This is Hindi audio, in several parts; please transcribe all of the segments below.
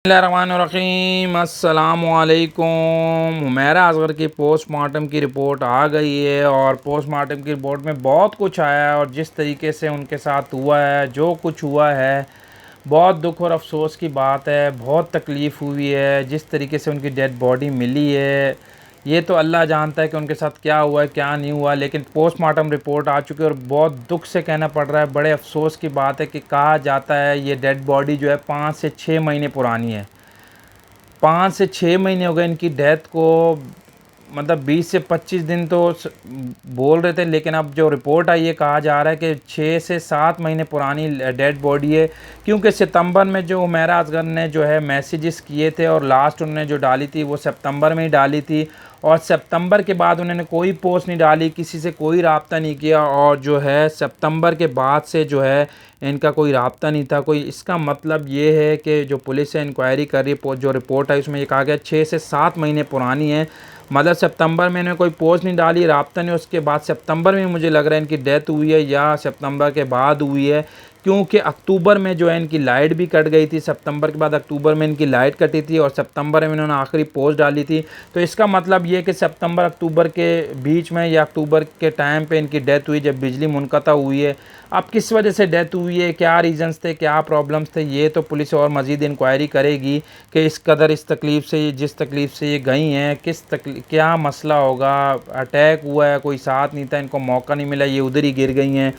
बिस्मिल्लाहिर्रहमानिर्रहीम अस्सलामुअलैकुम। हुमैरा असगर की पोस्टमार्टम की रिपोर्ट आ गई है और पोस्टमार्टम की रिपोर्ट में बहुत कुछ आया है और जिस तरीके से उनके साथ हुआ है, जो कुछ हुआ है, बहुत दुख और अफसोस की बात है। बहुत तकलीफ़ हुई है। जिस तरीके से उनकी डेड बॉडी मिली है, ये तो अल्लाह जानता है कि उनके साथ क्या हुआ है क्या नहीं हुआ, लेकिन पोस्टमार्टम रिपोर्ट आ चुकी है और बहुत दुख से कहना पड़ रहा है, बड़े अफसोस की बात है कि कहा जाता है ये डेड बॉडी जो है 5 से 6 महीने पुरानी है। 5 से 6 महीने हो गए इनकी डेथ को, मतलब 20 से 25 दिन तो बोल रहे थे, लेकिन अब जो रिपोर्ट आई है कहा जा रहा है कि 6 से 7 महीने पुरानी डेड बॉडी है। क्योंकि सितंबर में जो हुमैरा असगर ने जो है मैसेजेस किए थे और लास्ट उन्होंने जो डाली थी वो सितंबर में ही डाली थी और सितंबर के बाद उन्होंने कोई पोस्ट नहीं डाली, किसी से कोई राब्ता नहीं किया और जो है सितंबर के बाद से जो है इनका कोई राब्ता नहीं था कोई। इसका मतलब ये है कि जो पुलिस है इंक्वायरी कर रही है, जो रिपोर्ट आई उसमें ये कहा गया 6 से 7 महीने पुरानी है। मतलब सितंबर में इन्होंने कोई पोस्ट नहीं डाली, राब्ता नहीं, उसके बाद सितंबर में मुझे लग रहा है इनकी डेथ हुई है या सितंबर के बाद हुई है। क्योंकि अक्टूबर में जो है इनकी लाइट भी कट गई थी, सितंबर के बाद अक्टूबर में इनकी लाइट कटी थी और सितंबर में इन्होंने आखिरी पोस्ट डाली थी। तो इसका मतलब ये कि सितंबर अक्टूबर के बीच में या अक्टूबर के टाइम पे इनकी डेथ हुई जब बिजली मुनक़ता हुई है। अब किस वजह से डेथ हुई है, क्या रीज़न्स थे, क्या प्रॉब्लम्स थे, ये तो पुलिस और मज़ीद इंक्वायरी करेगी कि इस कदर इस तकलीफ़ से जिस तकलीफ़ से ये गई हैं क्या मसला होगा। अटैक हुआ है, कोई साथ नहीं था, इनको मौका नहीं मिला, ये उधर ही गिर गई हैं,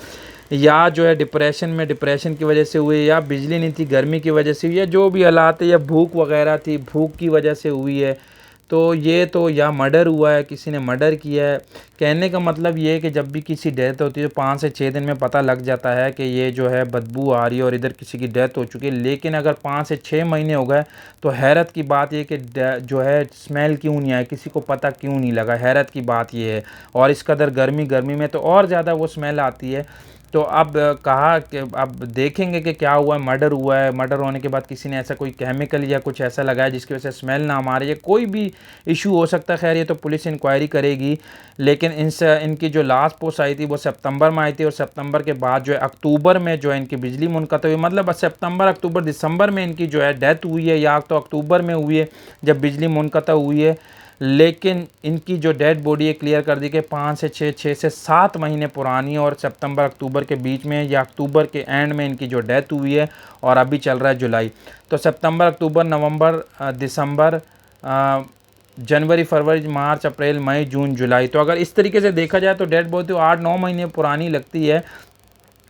या जो है डिप्रेशन की वजह से हुई, या बिजली नहीं थी गर्मी की वजह से हुई, या जो भी हालात है, या भूख वगैरह थी भूख की वजह से हुई है। तो ये तो या मर्डर हुआ है, किसी ने मर्डर किया है। कहने का मतलब ये है कि जब भी किसी डेथ होती है तो 5 से 6 दिन में पता लग जाता है कि ये जो है बदबू आ रही है और इधर किसी की डेथ हो चुकी है। लेकिन अगर 5 से 6 महीने हो गए तो हैरत की बात ये कि जो है स्मेल क्यों नहीं आया, किसी को पता क्यों नहीं लगा, हैरत की बात ये है। और इस कदर गर्मी में तो और ज़्यादा वो स्मेल आती है। तो अब कहा कि अब देखेंगे कि क्या हुआ है, मर्डर हुआ है, मर्डर होने के बाद किसी ने ऐसा कोई केमिकल या कुछ ऐसा लगाया जिसकी वजह से स्मेल ना आ रही है, कोई भी इशू हो सकता है। खैर ये तो पुलिस इंक्वायरी करेगी। लेकिन इनकी जो लास्ट पोस्ट आई थी वो सितंबर में आई थी और सितंबर के बाद जो है अक्टूबर में जो है इनकी बिजली मुनक़ता हुई। मतलब सितंबर अक्टूबर दिसंबर में इनकी जो है डेथ हुई है, या तो अक्टूबर में हुई है जब बिजली मुनक़ता हुई है। लेकिन इनकी जो डेड बॉडी है क्लियर कर दी कि 5 से 6 से 7 महीने पुरानी है और सितंबर अक्टूबर के बीच में या अक्टूबर के एंड में इनकी जो डेथ हुई है और अभी चल रहा है जुलाई। तो सितंबर अक्टूबर नवंबर दिसंबर जनवरी फरवरी मार्च अप्रैल मई जून जुलाई, तो अगर इस तरीके से देखा जाए तो डेड बॉडी तो 8-9 महीने पुरानी लगती है।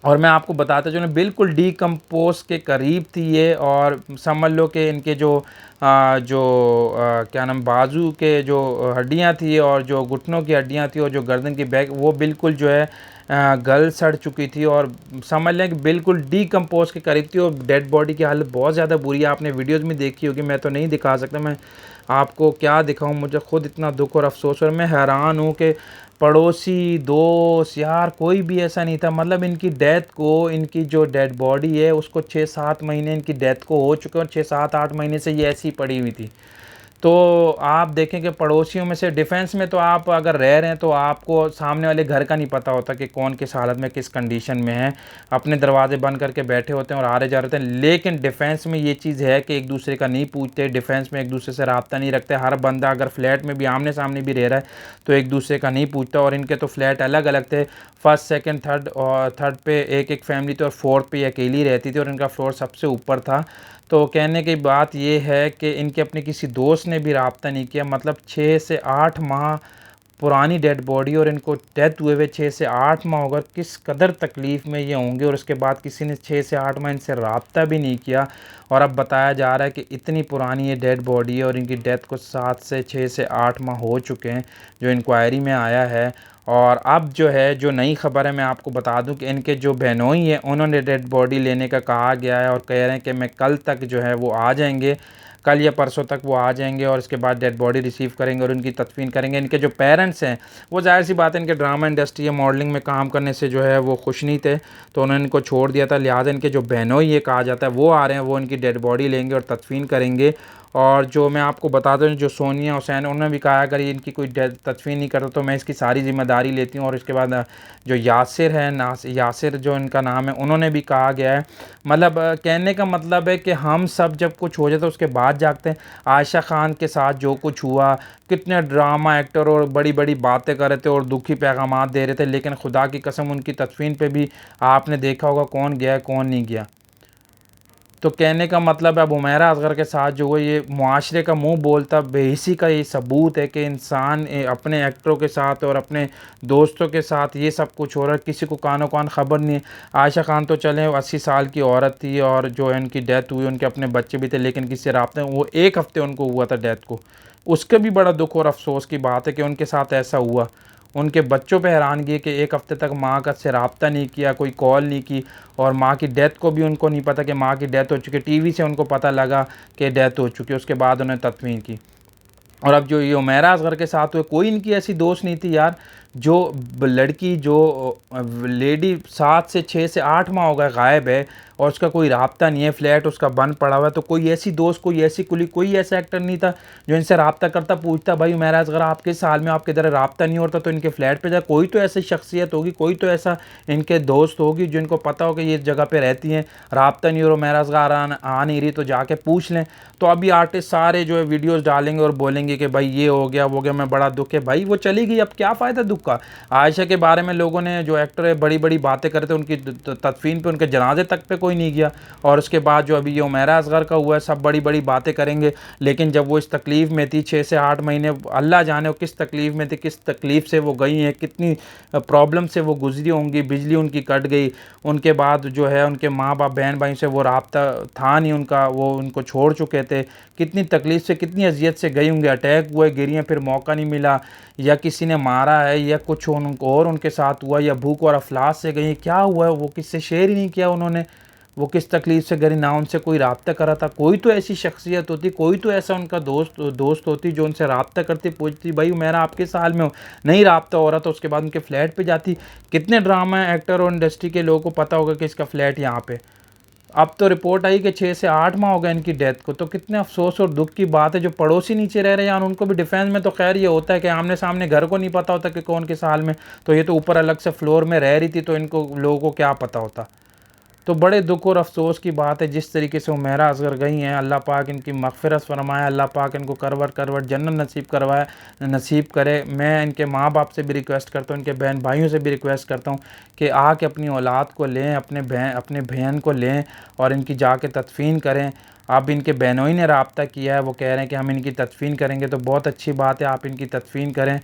और मैं आपको बताता चलूँ बिल्कुल डीकम्पोज के करीब थी ये। और समझ लो कि इनके क्या नाम बाजू के जो हड्डियां थी और जो घुटनों की हड्डियां थी और जो गर्दन की बैक वो बिल्कुल जो है गल सड़ चुकी थी और समझ लें कि बिल्कुल डीकम्पोज के करीब थी। और डेड बॉडी की हालत बहुत ज़्यादा बुरी है, आपने वीडियोज़ में देखी होगी, मैं तो नहीं दिखा सकता, मैं आपको क्या दिखाऊं, मुझे खुद इतना दुख और अफसोस और मैं हैरान हूँ कि पड़ोसी दोस्त यार कोई भी ऐसा नहीं था। मतलब इनकी डेथ को, इनकी जो डेड बॉडी है उसको 6-7 महीने इनकी डेथ को हो चुके और 6-7-8 महीने से ये ऐसी पड़ी हुई थी। तो आप देखें कि पड़ोसियों में से डिफेंस में तो आप अगर रह रहे हैं तो आपको सामने वाले घर का नहीं पता होता कि कौन किस हालत में किस कंडीशन में है, अपने दरवाजे बंद करके बैठे होते हैं और आ रहे जा रहे होते हैं। लेकिन डिफेंस में ये चीज़ है कि एक दूसरे का नहीं पूछते, डिफेंस में एक दूसरे से रब्ता नहीं रखते। हर बंदा अगर फ्लैट में भी आमने सामने भी रह रहा है तो एक दूसरे का नहीं पूछता। और इनके तो फ्लैट अलग अलग थे, फर्स्ट सेकंड थर्ड, और थर्ड पे एक एक फैमिली थी और फोर्थ पे अकेली रहती थी और इनका फ्लोर सबसे ऊपर था। तो कहने की बात ये है कि इनके अपने किसी दोस्त ने भी रब्ता नहीं किया। मतलब 6 से 8 माह पुरानी डेड बॉडी और इनको डेथ हुए 6 से 8 माह होगा, किस कदर तकलीफ़ में ये होंगे। और उसके बाद किसी ने 6 से 8 माह इनसे रब्ता भी नहीं किया और अब बताया जा रहा है कि इतनी पुरानी ये डेड बॉडी है और इनकी डेथ को 7 से 6 से 8 माह हो चुके हैं जो इंक्वायरी में आया है। और अब जो है जो नई ख़बर है मैं आपको बता दूं कि इनके जो बहनोई हैं उन्होंने डेड बॉडी लेने का कहा गया है और कह रहे हैं कि मैं कल तक जो है वो आ जाएंगे, कल या परसों तक वो आ जाएंगे और इसके बाद डेड बॉडी रिसीव करेंगे और उनकी तदफीन करेंगे। इनके जो पेरेंट्स हैं वो जाहिर सी बात है इनके ड्रामा इंडस्ट्री या मॉडलिंग में काम करने से जो है वो खुश नहीं थे, तो उन्होंने इनको छोड़ दिया था। लिहाजा इनके जो बहनोई ये कहा जाता है वो आ रहे हैं, वो इनकी डेड बॉडी लेंगे और तदफीन करेंगे और जो मैं आपको बताता हूँ, जो सोनिया हुसैन, उन्होंने भी कहा अगर इनकी कोई तदफीन नहीं करता तो मैं इसकी सारी ज़िम्मेदारी लेती हूँ। और इसके बाद जो यासिर है, यासिर जो इनका नाम है, उन्होंने भी कहा गया है। मतलब कहने का मतलब है कि हम सब जब कुछ हो जाता है उसके बाद जागते हैं। आयशा खान के साथ जो कुछ हुआ, कितने ड्रामा एक्टर और बड़ी बड़ी बातें कर रहे थे और दुखी पैगाम दे रहे थे, लेकिन खुदा की कसम उनकी तदफीन पे भी आपने देखा होगा कौन गया कौन नहीं गया। तो कहने का मतलब है अब उमैरा असगर के साथ जो है ये मुआशरे का मुंह बोलता बेहिसी का ये सबूत है कि इंसान अपने एक्टरों के साथ और अपने दोस्तों के साथ ये सब कुछ हो रहा है, किसी को कानो कान खबर नहीं है। आयशा खान तो चले 80 साल की औरत थी और जो है उनकी डेथ हुई, उनके अपने बच्चे भी थे, लेकिन किसी राब्ते वो 1 हफ्ते उनको हुआ था डेथ को। उसके भी बड़ा दुख और अफसोस की बात है कि उनके साथ ऐसा हुआ। उनके बच्चों पे हैरानगी है कि 1 हफ्ते तक माँ का से रब्ता नहीं किया, कोई कॉल नहीं की, और माँ की डेथ को भी उनको नहीं पता कि माँ की डेथ हो चुकी है। टीवी से उनको पता लगा कि डेथ हो चुकी है, उसके बाद उन्हें तदफीन की। और अब जो ये उमैरा असगर के साथ हुए, कोई इनकी ऐसी दोस्त नहीं थी यार। जो लड़की, जो लेडी 7 से 6 से 8 माह हो गए गायब है और उसका कोई राब्ता नहीं है, फ्लैट उसका बंद पड़ा हुआ है, तो कोई ऐसी दोस्त, कोई ऐसी कुली, कोई ऐसा एक्टर नहीं था जो इनसे राब्ता करता, पूछता भाई उमैरा असगर आपके साल में आपके इधर राब्ता नहीं होता तो इनके फ्लैट पे जाए। कोई तो ऐसी शख्सियत होगी, कोई तो ऐसा इनके दोस्त होगी जिनको पता हो कि ये जगह पे रहती हैं, राब्ता नहीं हो रहा, उमैरा असगर आ नहीं रही, तो जाके पूछ लें। तो अभी आर्टिस्ट सारे जो है वीडियोज़ डालेंगे और बोलेंगे कि भाई ये हो गया वो हो गया, मैं बड़ा दुख है। भाई वो चली गई, अब क्या फ़ायदा दुख का। आयशा के बारे में लोगों ने, जो एक्टर है, बड़ी बड़ी बातें करते, उनकी तदफीन पे, उनके जनाजे तक पे कोई नहीं गया। और उसके बाद जो अभी ये उमैरा असगर का हुआ है, सब बड़ी बड़ी बातें करेंगे, लेकिन जब वो इस तकलीफ़ में थी 6 से 8 महीने, अल्लाह जाने वो किस तकलीफ़ में थी, किस तकलीफ़ से वो गई हैं, कितनी प्रॉब्लम से वो गुजरी होंगी। बिजली उनकी कट गई, उनके बाद जो है उनके माँ बाप बहन भाई से वो राब्ता था नहीं उनका, वो उनको छोड़ चुके थे। कितनी तकलीफ़ से, कितनी अजियत से गई होंगी, अटैक हुए, गिरी हैं, फिर मौका नहीं मिला, या किसी ने मारा है, या कुछ उनको और उनके साथ हुआ, या भूख और अफलास से गई, क्या हुआ है वो किससे शेयर ही नहीं किया उन्होंने। वो किस तकलीफ़ से गई, ना उनसे कोई राब्ता करा था। कोई तो ऐसी शख्सियत होती, कोई तो ऐसा उनका दोस्त होती जो उनसे राब्ता करती, पूछती भाई मेरा आपके साल में हो, नहीं राब्ता हो रहा तो उसके बाद उनके फ्लैट पे जाती। कितने ड्रामा एक्टर और इंडस्ट्री के लोगों को पता होगा कि इसका फ्लैट यहाँ पे। अब तो रिपोर्ट आई कि 6 से 8 माह हो गए इनकी डेथ को। तो कितने अफसोस और दुख की बात है। जो पड़ोसी नीचे रह रहे हैं यार, उनको भी डिफेंस में तो खैर ये होता है कि आमने सामने घर को नहीं पता होता कि कौन के साल में, तो ये तो ऊपर अलग से फ्लोर में रह रही थी, तो इनको लोगों को क्या पता होता। तो बड़े दुख और अफसोस की बात है जिस तरीके से उमैरा असगर गई हैं। अल्लाह पाक इनकी मग़फ़िरत फरमाए, अल्लाह पाक इनको करवट करवट जन्नत नसीब करवाए, नसीब करे। मैं इनके माँ बाप से भी रिक्वेस्ट करता हूँ, इनके बहन भाइयों से भी रिक्वेस्ट करता हूँ कि आके अपनी औलाद को लें, अपने बहन को लें और इनकी जाके तदफीन करें। अब इनके बहनोई ने राब्ता किया है, वो कह रहे हैं कि हम इनकी तदफीन करेंगे, तो बहुत अच्छी बात है, आप इनकी तदफीन करें।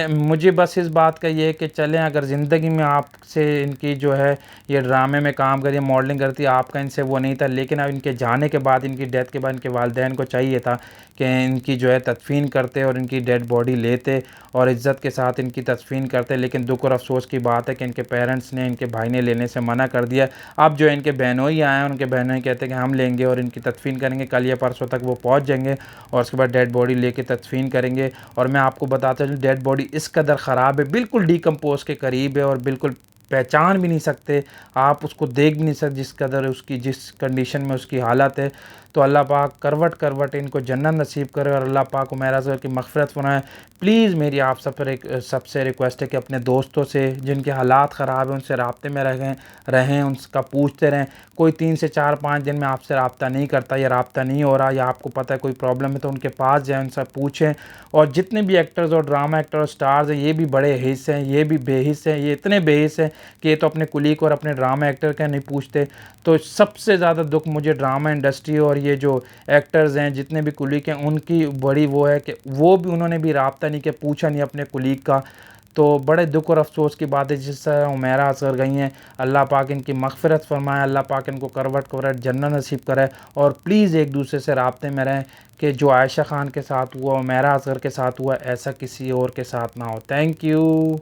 मुझे बस इस बात का ये है कि चलें, अगर ज़िंदगी में आपसे इनकी जो है ये ड्रामे में काम करिए, मॉडलिंग करती है, आपका इनसे वो नहीं था, लेकिन अब इनके जाने के बाद, इनकी डेथ के बाद इनके वालिदैन को चाहिए था कि इनकी जो है तदफीन करते और इनकी डेड बॉडी लेते और इज़्ज़त के साथ इनकी तदफीन करते। लेकिन दुख और अफसोस की बात है कि इनके पेरेंट्स ने, इनके भाई ने लेने से मना कर दिया। अब जो है इनके बहनोई आए हैं, उनके बहनोई कहते हैं कि हम लेंगे और इनकी तदफीन करेंगे, कल या परसों तक वो पहुँच जाएंगे और उसके बाद डेड बॉडी लेके तदफीन करेंगे। और मैं आपको बताता चलूँ, डेड बॉडी इस कदर ख़राब है, बिल्कुल डिकम्पोज के करीब है और बिल्कुल पहचान भी नहीं सकते, आप उसको देख भी नहीं सकते जिस कदर उसकी, जिस कंडीशन में उसकी हालत है। तो अल्लाह पाक करवट करवट इनको जन्नत नसीब करे और अल्लाह पाक उमैरा असगर की मग़फ़िरत फरमाए। प्लीज़ मेरी आप सबसे रिक्वेस्ट है कि अपने दोस्तों से जिनके हालात ख़राब हैं उनसे राब्ते में रहें, उनका पूछते रहें। कोई 3 से 4-5 दिन में आपसे राब्ता नहीं करता या राब्ता नहीं हो रहा या आपको पता है कोई प्रॉब्लम है, तो उनके पास जाएँ, उनसे पूछें। और जितने भी एक्टर्स और ड्रामा एक्टर और स्टार्स हैं, ये भी बड़े हिस्स हैं, ये भी बेहिस हैं, ये इतने बेहिस हैं कि ये तो अपने कुलीग और अपने ड्रामा एक्टर का नहीं पूछते। तो सबसे ज़्यादा दुख मुझे ड्रामा इंडस्ट्री और ये जो एक्टर्स हैं, जितने भी कुलीग हैं, उनकी बड़ी वो है कि वो भी, उन्होंने भी राब्ता नहीं किया, पूछा नहीं अपने कुलीग का। तो बड़े दुख और अफसोस की बात है जिस तरह उमैरा असगर गई हैं। अल्लाह पाक इनकी मग़फ़िरत फरमाए, अल्लाह पाक इनको करवट करवट जन्नत नसीब करे। और प्लीज़ एक दूसरे से राब्ते में रहें कि जो आयशा खान के साथ हुआ, उमैरा असगर के साथ हुआ, ऐसा किसी और के साथ ना हो। Thank you.